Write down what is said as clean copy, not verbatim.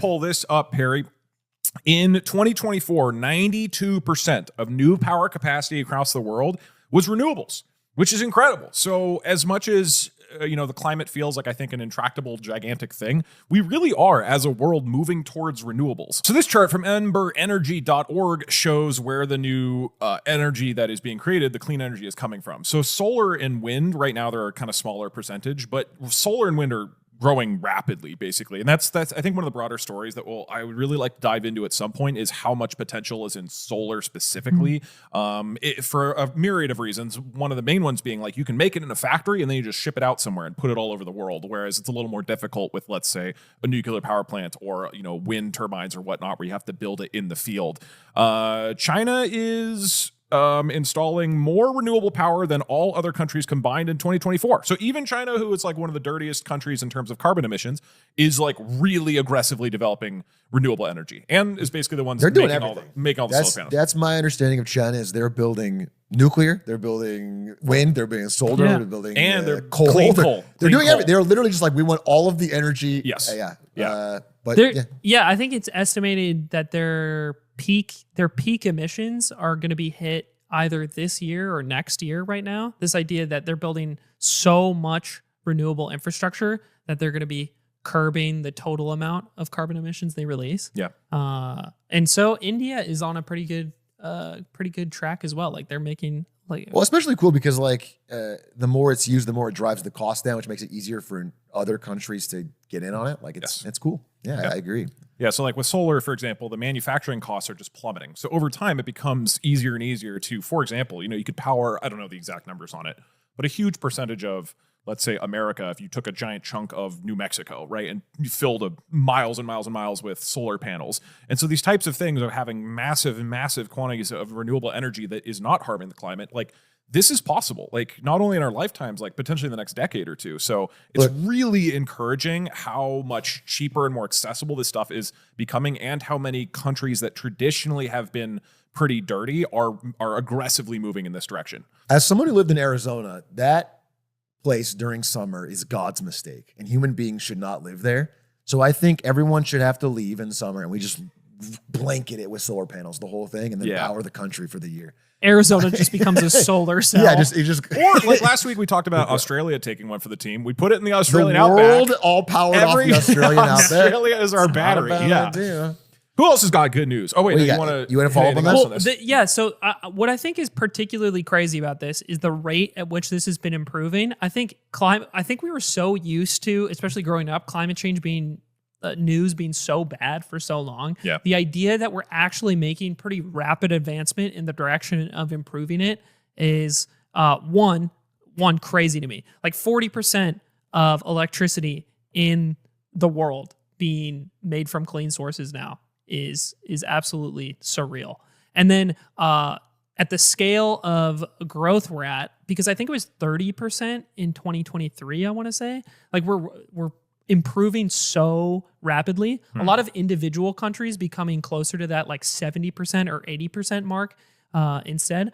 pull this up, Perry. In 2024, 92% of new power capacity across the world was renewables, which is incredible. So as much as the climate feels like, I think, an intractable, gigantic thing, we really are, as a world, moving towards renewables. So this chart from emberenergy.org shows where the new energy that is being created, the clean energy, is coming from. So solar and wind, right now, they're a kind of smaller percentage, but solar and wind are growing rapidly, basically. And that's I think one of the broader stories that I would really like to dive into at some point is how much potential is in solar specifically, for a myriad of reasons. One of the main ones being, like, you can make it in a factory and then you just ship it out somewhere and put it all over the world, whereas it's a little more difficult with, let's say, a nuclear power plant or wind turbines or whatnot, where you have to build it in the field. China is installing more renewable power than all other countries combined in 2024. So even China, who is like one of the dirtiest countries in terms of carbon emissions, is like really aggressively developing renewable energy and is basically the ones making all the solar panels. That's my understanding of China. Is they're building nuclear, they're building wind, they're building solar, they're building they're coal. Clean coal. They're doing everything. They're literally just like, we want all of the energy. Yes. I think it's estimated that their peak emissions are going to be hit either this year or next year right now. This idea that they're building so much renewable infrastructure that they're going to be curbing the total amount of carbon emissions they release. Yeah. And so India is on a pretty good track as well. Like, they're making especially cool because the more it's used, the more it drives the cost down, which makes it easier for other countries to get in on it. Like, it's cool. Yeah, I agree. Yeah, so like with solar, for example, the manufacturing costs are just plummeting. So over time, it becomes easier and easier to, for example, you could power, I don't know the exact numbers on it, but a huge percentage of, let's say, America, if you took a giant chunk of New Mexico, right, and you filled miles and miles and miles with solar panels. And so these types of things of having massive, massive quantities of renewable energy that is not harming the climate, like, this is possible, like, not only in our lifetimes, like potentially in the next decade or two. So it's really encouraging how much cheaper and more accessible this stuff is becoming, and how many countries that traditionally have been pretty dirty are aggressively moving in this direction. As someone who lived in Arizona, that place during summer is God's mistake, and human beings should not live there. So I think everyone should have to leave in summer, and we just blanket it with solar panels, the whole thing, and then power the country for the year. Arizona just becomes a solar cell. Yeah, just or like last week we talked about Australia taking one for the team. We put it in the Australian the world outback. all powered off the Australian outback. Australia is our battery. Yeah. Who else has got good news? Oh wait, you want to follow up on this? So what I think is particularly crazy about this is the rate at which this has been improving. I think we were so used to, especially growing up, climate change being news being so bad for so long. Yeah. The idea that we're actually making pretty rapid advancement in the direction of improving it is one crazy to me. Like 40% of electricity in the world being made from clean sources now is absolutely surreal. And then at the scale of growth we're at, because I think it was 30% in 2023, I want to say, like we're improving so rapidly. A lot of individual countries becoming closer to that like 70% or 80% mark instead.